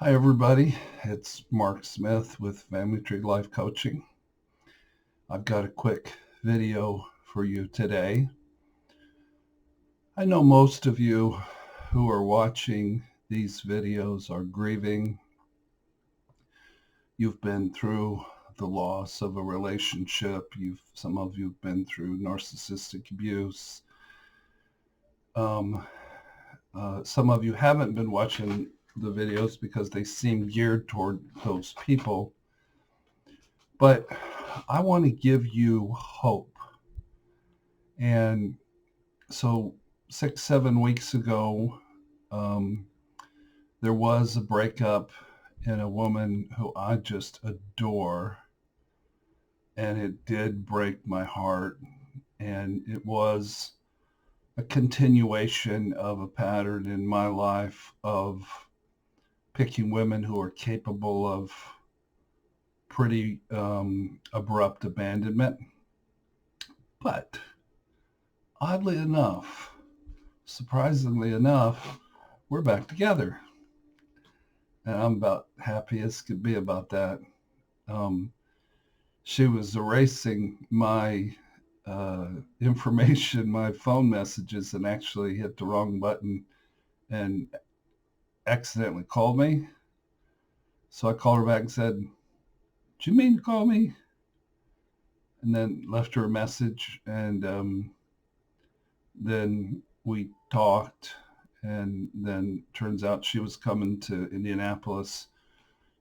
Hi, everybody. It's Mark Smith with Family Tree Life Coaching. I've got a quick video for you today. I know most of you who are watching these videos are grieving. You've been through the loss of a relationship. Some of you have been through narcissistic abuse. Some of you haven't been watching the videos because they seem geared toward those people. But I want to give you hope. And so 6, 7 weeks ago, um, there was a breakup in a woman who I just adore. And it did break my heart. And it was a continuation of a pattern in my life of picking women who are capable of pretty abrupt abandonment. But oddly enough, surprisingly enough, we're back together. And I'm about happy as could be about that. She was erasing my information, my phone messages, and actually hit the wrong button and accidentally called me. So I called her back and said, "Did you mean to call me?" And then left her a message. And then we talked. And then turns out she was coming to Indianapolis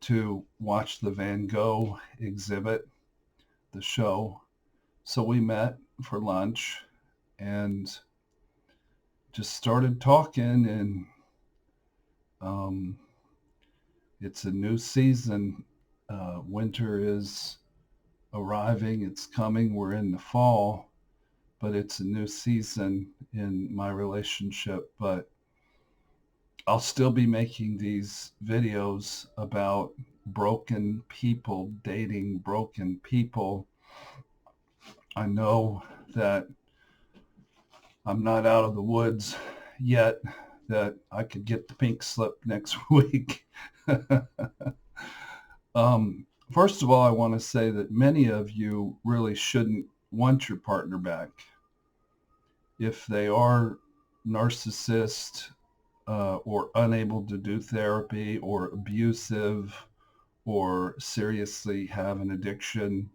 to watch the Van Gogh exhibit, the show. So we met for lunch and just started talking. And um, it's a new season. Winter is arriving, it's coming. We're in the fall, but it's a new season in my relationship. But I'll still be making these videos about broken people, dating broken people. I know that I'm not out of the woods yet, that I could get the pink slip next week. First of all, I want to say that many of you really shouldn't want your partner back. If they are narcissist or unable to do therapy or abusive or seriously have an addiction,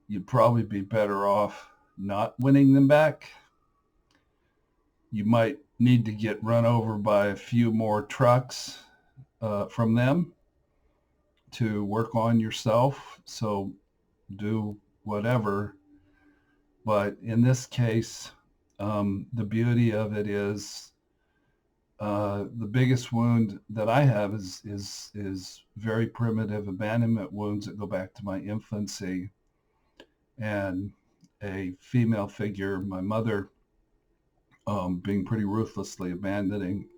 you'd probably be better off not winning them back. You might need to get run over by a few more trucks from them to work on yourself. So do whatever. But in this case, the beauty of it is the biggest wound that I have is very primitive abandonment wounds that go back to my infancy, and a female figure, my mother, being pretty ruthlessly abandoning.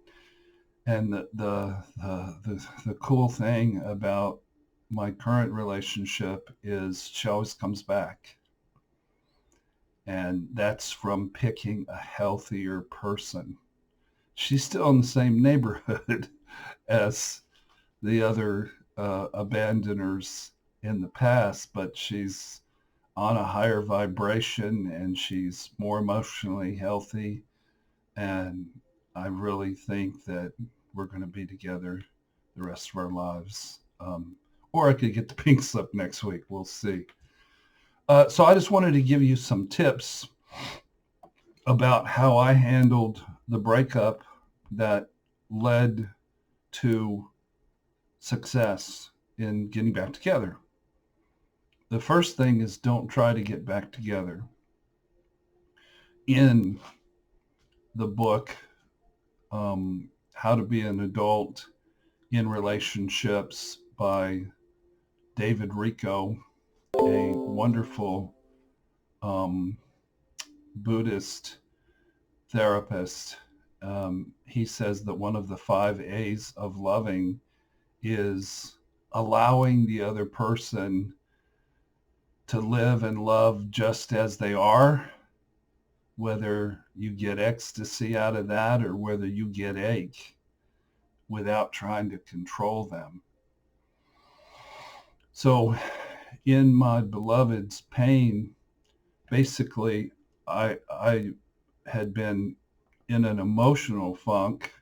And the cool thing about my current relationship is she always comes back. And that's from picking a healthier person. She's still in the same neighborhood as the other abandoners in the past, but she's on a higher vibration and she's more emotionally healthy. And I really think that we're going to be together the rest of our lives. Or I could get the pink slip next week. We'll see. So I just wanted to give you some tips about how I handled the breakup that led to success in getting back together. The first thing is don't try to get back together. In the book, How to Be an Adult in Relationships by David Rico, a wonderful Buddhist therapist, he says that one of the 5 A's of loving is allowing the other person to live and love just as they are, whether you get ecstasy out of that or whether you get ache. without trying to control them. So in my beloved's pain, basically, I had been in an emotional funk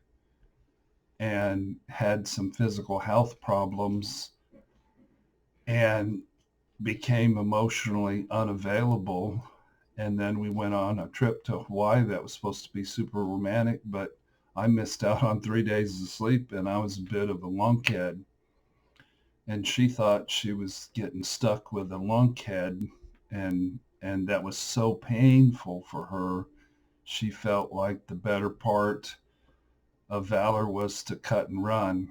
and had some physical health problems and became emotionally unavailable. And then we went on a trip to Hawaii that was supposed to be super romantic, but I missed out on 3 days of sleep and I was a bit of a lunkhead. And she thought she was getting stuck with a lunkhead, and that was so painful for her. She felt like the better part of valor was to cut and run.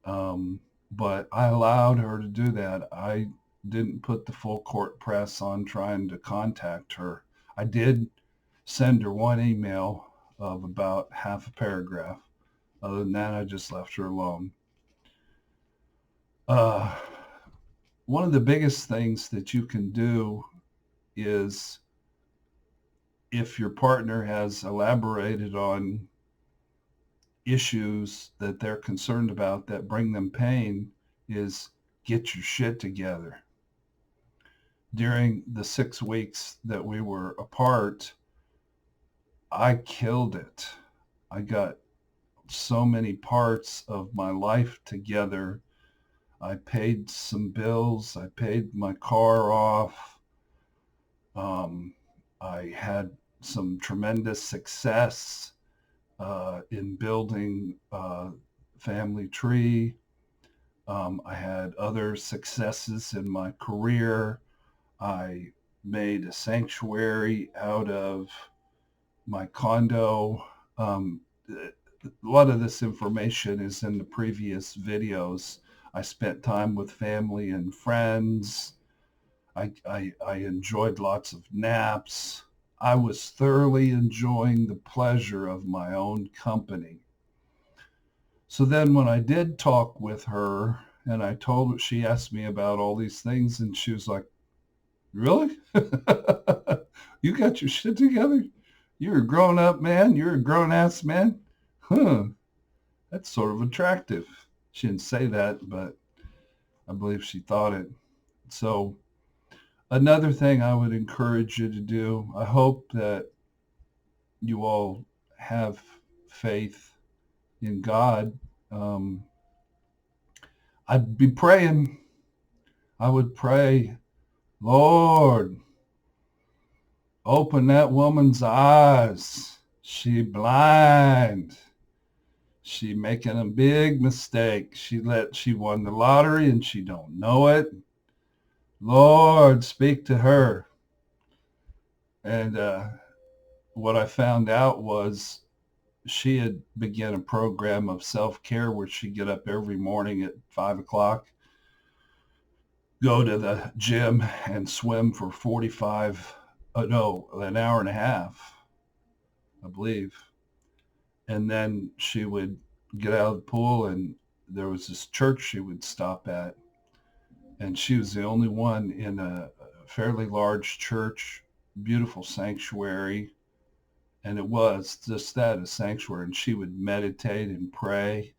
Um, but I allowed her to do that. I didn't put the full court press on trying to contact her. I did send her one email of about half a paragraph. Other than that, I just left her alone. Uh, One of the biggest things that you can do is, if your partner has elaborated on issues that they're concerned about that bring them pain, is get your shit together. During the 6 weeks that we were apart, I killed it. I got so many parts of my life together. I paid some bills. I paid my car off. Um, I had some tremendous success in building a family tree. I had other successes in my career. I made a sanctuary out of my condo. A lot of this information is in the previous videos. I spent time with family and friends. I enjoyed lots of naps. I was thoroughly enjoying the pleasure of my own company. So then when I did talk with her and I told her, she asked me about all these things and she was like, really? You got your shit together? You're a grown up man? You're a grown ass man? Huh. That's sort of attractive. She didn't say that, but I believe she thought it. So another thing I would encourage you to do, I hope that you all have faith in God. Um, I'd be praying. I would pray, Lord, open that woman's eyes. She blind. She making a big mistake. She won the lottery and she don't know it. Lord, speak to her. And what I found out was she had begun a program of self-care where she'd get up every morning at 5 o'clock, go to the gym and swim for an hour and a half, I believe. And then she would get out of the pool and there was this church she would stop at. And she was the only one in a fairly large church, beautiful sanctuary. And it was just that, a sanctuary. And she would meditate and pray.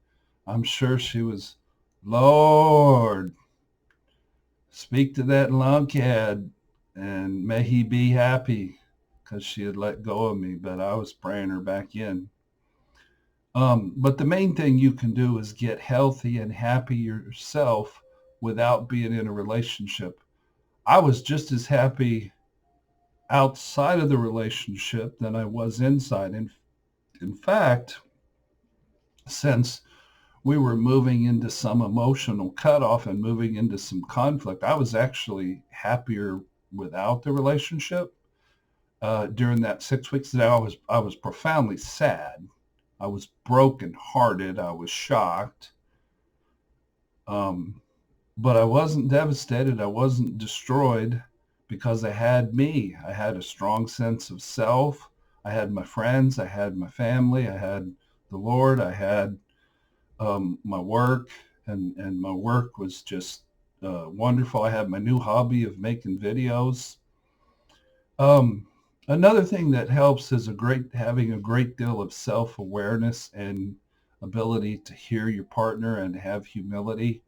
I'm sure she was, Lord, speak to that lunkhead and may he be happy, because she had let go of me, but I was praying her back in. But the main thing you can do is get healthy and happy yourself without being in a relationship. I was just as happy outside of the relationship than I was inside. In fact, since we were moving into some emotional cutoff and moving into some conflict, I was actually happier without the relationship during that 6 weeks. Now I was profoundly sad. I was brokenhearted. I was shocked. Um, but I wasn't devastated. I wasn't destroyed because I had me. I had a strong sense of self. I had my friends. I had my family. I had the Lord. I had my work, and my work was just wonderful. I had my new hobby of making videos. Um, Another thing that helps is having a great deal of self-awareness and ability to hear your partner and have humility.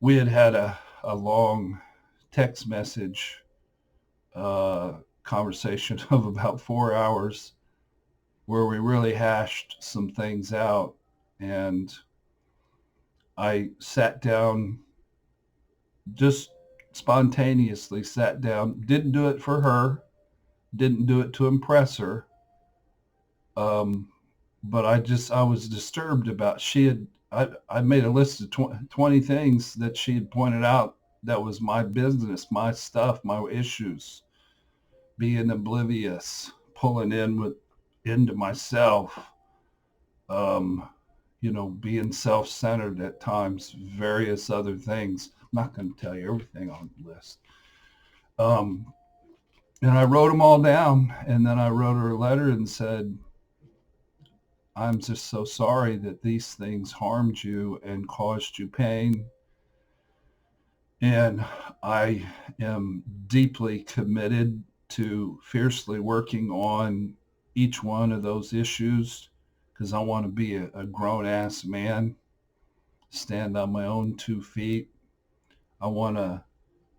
We had a long text message conversation of about 4 hours where we really hashed some things out. And I sat down, just spontaneously sat down, didn't do it for her, didn't do it to impress her. Um, but I was disturbed about, I made a list of 20 things that she had pointed out that was my business, my stuff, my issues, being oblivious, pulling into myself, um, being self-centered at times, various other things. I'm not going to tell you everything on the list. And I wrote them all down, and then I wrote her a letter and said, I'm just so sorry that these things harmed you and caused you pain. And I am deeply committed to fiercely working on each one of those issues because I want to be a grown-ass man, stand on my own 2 feet. I want to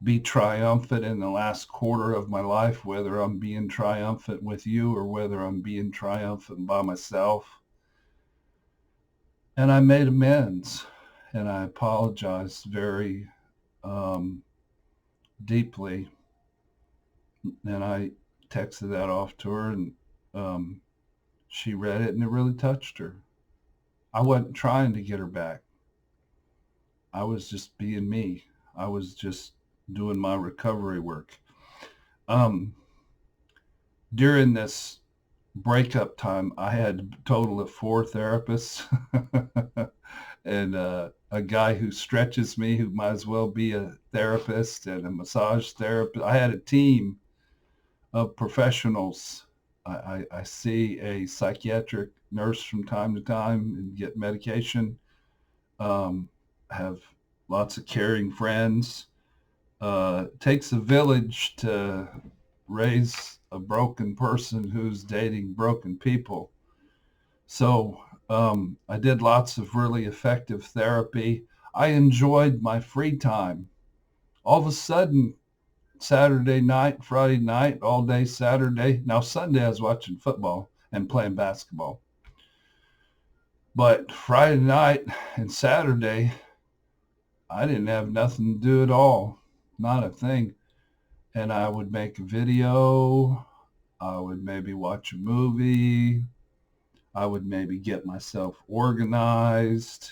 be triumphant in the last quarter of my life, whether I'm being triumphant with you or whether I'm being triumphant by myself. And I made amends, and I apologized very deeply. And I texted that off to her, and she read it, and it really touched her. I wasn't trying to get her back. I was just being me. I was just doing my recovery work. During this breakup time, I had a total of 4 therapists and a guy who stretches me, who might as well be a therapist, and a massage therapist. I had a team of professionals. I see a psychiatric nurse from time to time and get medication. Have lots of caring friends. Takes a village to raise a broken person who's dating broken people. So I did lots of really effective therapy. I enjoyed my free time. All of a sudden, Saturday night, Friday night, all day Saturday. Now Sunday I was watching football and playing basketball. But Friday night and Saturday, I didn't have nothing to do at all. Not a thing. And I would make a video. I would maybe watch a movie. I would maybe get myself organized.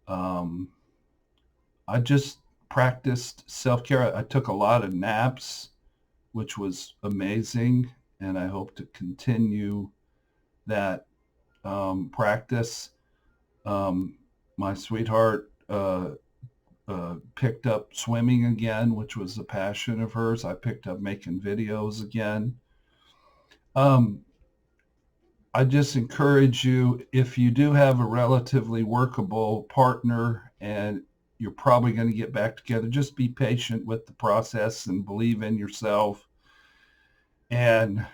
I just practiced self-care. I took a lot of naps, which was amazing. And I hope to continue that practice. My sweetheart picked up swimming again, which was a passion of hers. I picked up making videos again. I just encourage you, if you do have a relatively workable partner and you're probably going to get back together, just be patient with the process and believe in yourself, and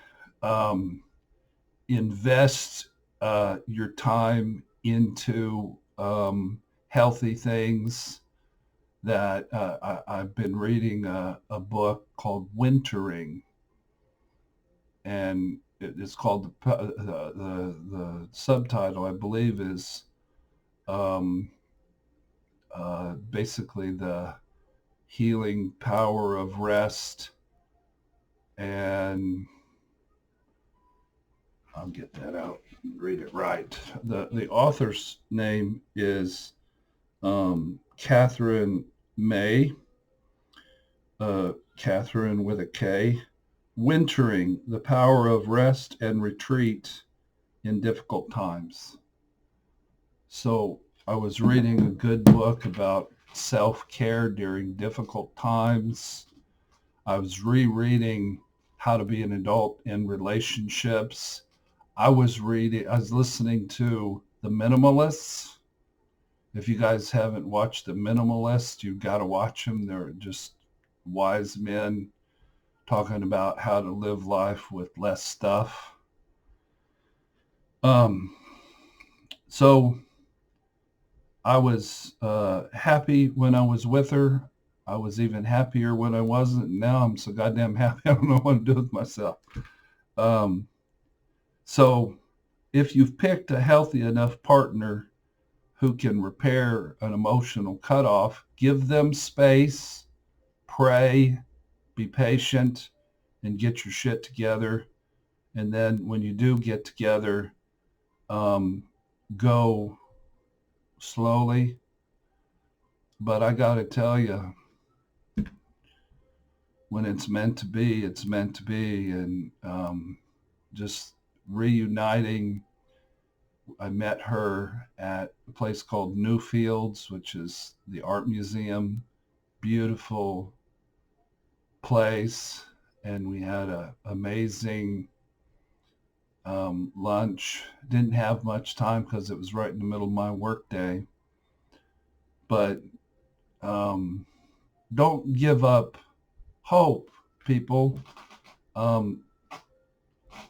invest your time into healthy things. That I've been reading a book called Wintering, and it's called the subtitle, I believe, is basically the healing power of rest. And I'll get that out and read it right. The author's name is Catherine May, Catherine with a K. Wintering, the power of rest and retreat in difficult times. So I was reading a good book about self-care during difficult times. I was rereading How to Be an Adult in Relationships. I was listening to The Minimalists. If you guys haven't watched The Minimalists, you've got to watch them. They're just wise men talking about how to live life with less stuff. So I was happy when I was with her. I was even happier when I wasn't. Now I'm so goddamn happy I don't know what to do with myself. Um, so if you've picked a healthy enough partner who can repair an emotional cutoff, give them space, pray, be patient, and get your shit together. And then when you do get together, um, go slowly. But I got to tell you, when it's meant to be, it's meant to be. And just reuniting, I met her at a place called Newfields, which is the art museum. Beautiful place. And we had an amazing lunch. Didn't have much time because it was right in the middle of my work day. But um, don't give up hope, people. Um,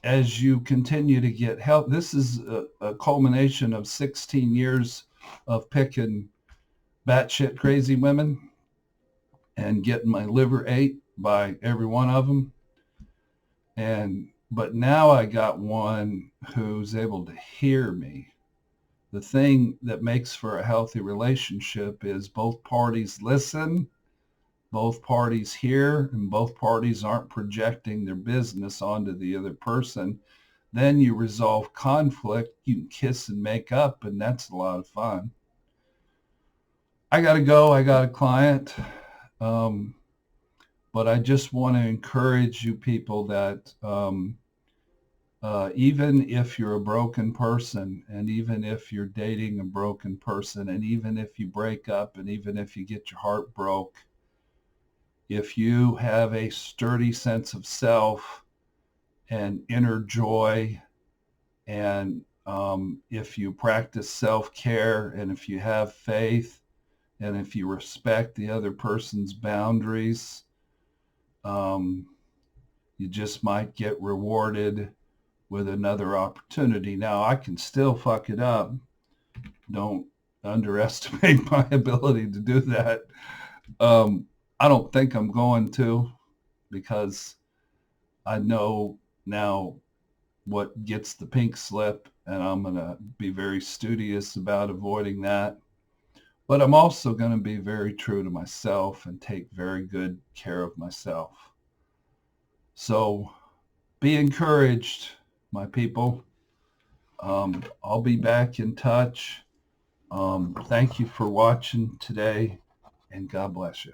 as you continue to get help, this is a culmination of 16 years of picking batshit crazy women and getting my liver ate by every one of them. But now I got one who's able to hear me. The thing that makes for a healthy relationship is both parties listen, both parties hear, and both parties aren't projecting their business onto the other person. Then you resolve conflict, you can kiss and make up, and that's a lot of fun. I got to go. I got a client. Um, but I just want to encourage you people that even if you're a broken person, and even if you're dating a broken person, and even if you break up, and even if you get your heart broke, if you have a sturdy sense of self and inner joy, and if you practice self-care, and if you have faith, and if you respect the other person's boundaries, um, you just might get rewarded with another opportunity. Now, I can still fuck it up. Don't underestimate my ability to do that. Um, I don't think I'm going to, because I know now what gets the pink slip, and I'm going to be very studious about avoiding that. But I'm also going to be very true to myself and take very good care of myself. So be encouraged, my people. I'll be back in touch. Thank you for watching today, and God bless you.